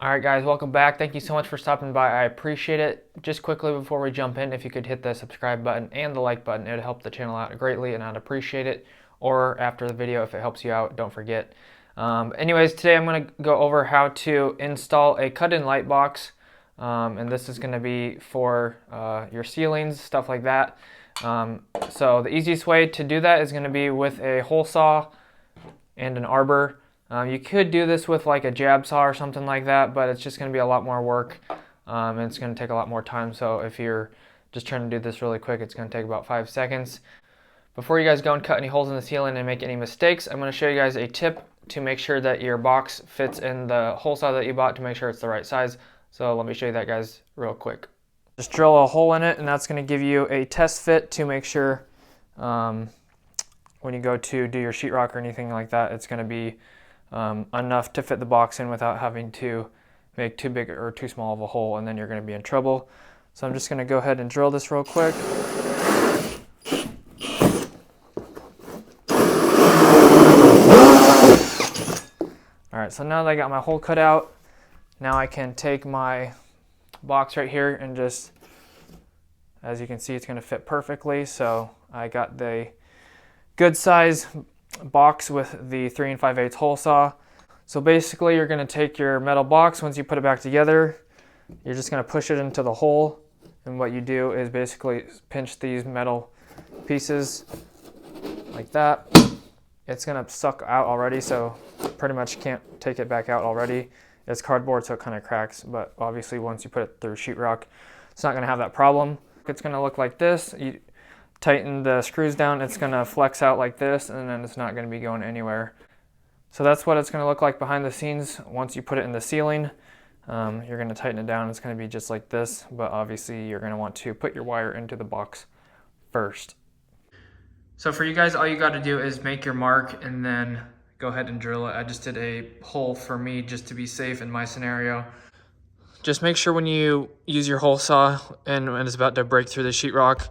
All right, guys, welcome back. Thank you so much for stopping by. I appreciate it. Just quickly before we jump in, if you could hit the subscribe button and the like button, it would help the channel out greatly, and I'd appreciate it. Or after the video, if it helps you out, don't forget. Anyways, today I'm going to go over how to install a cut-in light box, and this is going to be for your ceilings, stuff like that. So the easiest way to do that is going to be with a hole saw and an arbor. You could do this with like a jab saw or something like that, but it's just going to be a lot more work, and it's going to take a lot more time. So if you're just trying to do this really quick, it's going to take about 5 seconds. Before you guys go and cut any holes in the ceiling and make any mistakes, I'm going to show you guys a tip to make sure that your box fits in the hole saw that you bought to make sure it's the right size. So let me show you that, guys, real quick. Just drill a hole in it, and that's going to give you a test fit to make sure when you go to do your sheetrock or anything like that, it's going to be enough to fit the box in without having to make too big or too small of a hole, and then you're going to be in trouble. So I'm just going to go ahead and drill this real quick. Alright, so now that I got my hole cut out, now I can take my box right here and just, as you can see, it's going to fit perfectly. So I got the good size box with the 3 5/8 hole saw. So basically you're going to take your metal box, once you put it back together, you're just going to push it into the hole, and what you do is basically pinch these metal pieces like that. It's going to suck out already, so pretty much can't take it back out already. It's cardboard, so it kind of cracks, but obviously once you put it through sheetrock, it's not going to have that problem. It's going to look like this. You tighten the screws down, it's going to flex out like this, and then it's not going to be going anywhere. So that's what it's going to look like behind the scenes. Once you put it in the ceiling, you're going to tighten it down. It's going to be just like this, but obviously you're going to want to put your wire into the box first. So for you guys, all you got to do is make your mark and then go ahead and drill it. I just did a hole for me just to be safe in my scenario. Just make sure when you use your hole saw and when it's about to break through the sheetrock,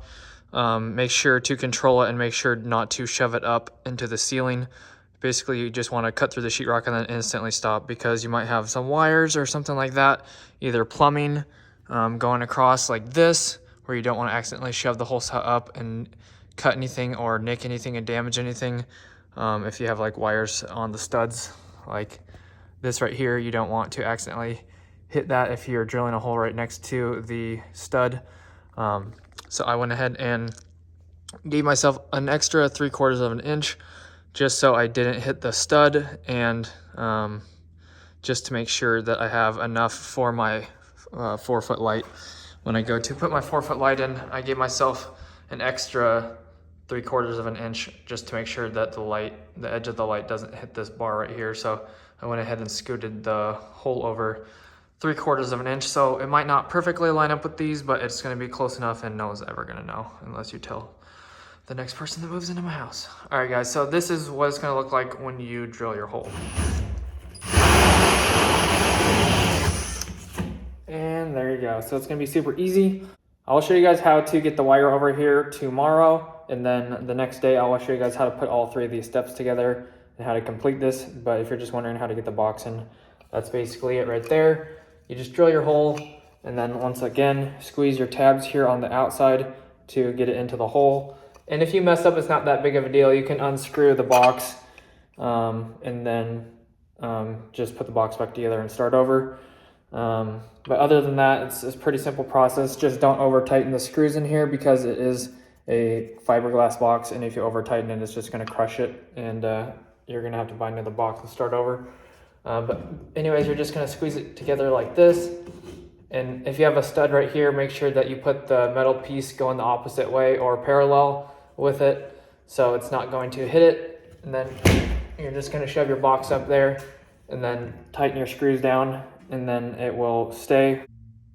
make sure to control it and make sure not to shove it up into the ceiling. Basically, you just want to cut through the sheetrock and then instantly stop, because you might have some wires or something like that, either plumbing going across like this, where you don't want to accidentally shove the hole saw up and cut anything or nick anything and damage anything. If you have like wires on the studs like this right here, you don't want to accidentally hit that if you're drilling a hole right next to the stud. So I went ahead and gave myself an extra 3/4 of an inch just so I didn't hit the stud, and just to make sure that I have enough for my 4-foot light. When I go to put my 4-foot light in, I gave myself an extra 3/4 of an inch just to make sure that the edge of the light doesn't hit this bar right here. So I went ahead and scooted the hole over 3/4 of an inch. So it might not perfectly line up with these, but it's going to be close enough, and no one's ever going to know unless you tell the next person that moves into my house. All right, guys, so this is what it's going to look like when you drill your hole. And there you go. So it's going to be super easy. I'll show you guys how to get the wire over here tomorrow, and then the next day I'll show you guys how to put all 3 of these steps together and how to complete this. But if you're just wondering how to get the box in, that's basically it right there. You just drill your hole, and then once again, squeeze your tabs here on the outside to get it into the hole. And if you mess up, it's not that big of a deal. You can unscrew the box and then just put the box back together and start over. But other than that, it's a pretty simple process. Just don't over tighten the screws in here, because it is a fiberglass box, and if you over tighten it, it's just going to crush it, and you're going to have to buy another box and start over. But anyways, you're just going to squeeze it together like this. And if you have a stud right here, make sure that you put the metal piece going the opposite way or parallel with it, so it's not going to hit it. And then you're just going to shove your box up there and then tighten your screws down, and then it will stay.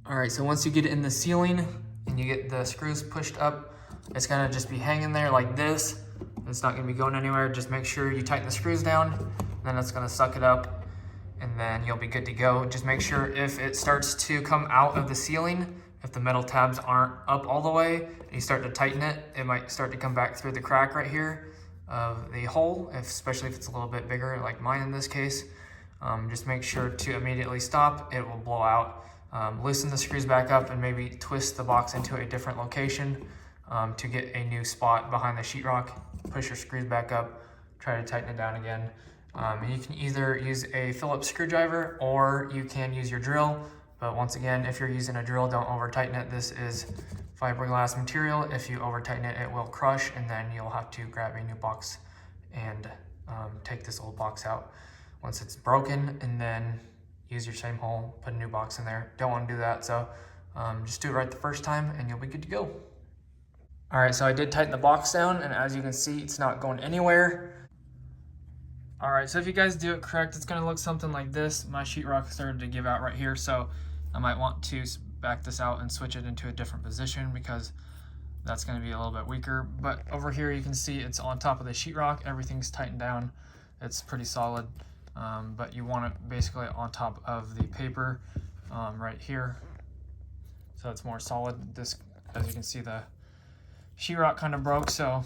All right, so once you get it in the ceiling and you get the screws pushed up, it's gonna just be hanging there like this. It's not gonna be going anywhere. Just make sure you tighten the screws down, then it's gonna suck it up, and then you'll be good to go. Just make sure if it starts to come out of the ceiling, if the metal tabs aren't up all the way, and you start to tighten it, it might start to come back through the crack right here of the hole, especially if it's a little bit bigger, like mine in this case. Just make sure to immediately stop. It will blow out. Loosen the screws back up and maybe twist the box into a different location to get a new spot behind the sheetrock. Push your screws back up, try to tighten it down again. And you can either use a Phillips screwdriver or you can use your drill. But once again, if you're using a drill, don't over tighten it. This is fiberglass material. If you over tighten it, it will crush, and then you'll have to grab a new box and take this old box out once it's broken, and then use your same hole, put a new box in there. Don't want to do that, so just do it right the first time and you'll be good to go. All right, so I did tighten the box down, and as you can see, it's not going anywhere. All right, so if you guys do it correct, it's gonna look something like this. My sheetrock started to give out right here, so I might want to back this out and switch it into a different position because that's gonna be a little bit weaker. But over here, you can see it's on top of the sheetrock. Everything's tightened down. It's pretty solid, but you want it basically on top of the paper right here, so it's more solid. This, as you can see, the sheetrock kind of broke, so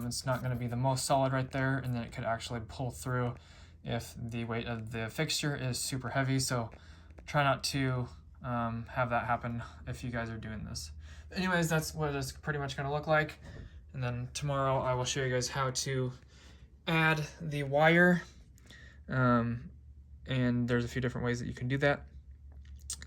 it's not going to be the most solid right there, and then it could actually pull through if the weight of the fixture is super heavy. So try not to have that happen if you guys are doing this. Anyways, that's what it's pretty much going to look like, and then tomorrow I will show you guys how to add the wire, and there's a few different ways that you can do that.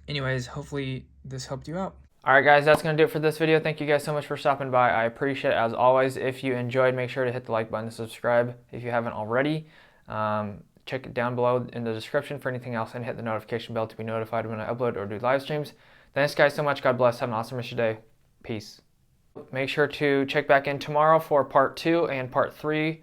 Anyways, hopefully this helped you out. All right, guys, that's going to do it for this video. Thank you guys so much for stopping by. I appreciate it as always. If you enjoyed, make sure to hit the like button and subscribe if you haven't already. Check it down below in the description for anything else, and hit the notification bell to be notified when I upload or do live streams. Thanks, guys, so much. God bless. Have an awesome rest of your day. Peace. Make sure to check back in tomorrow for part 2 and part 3.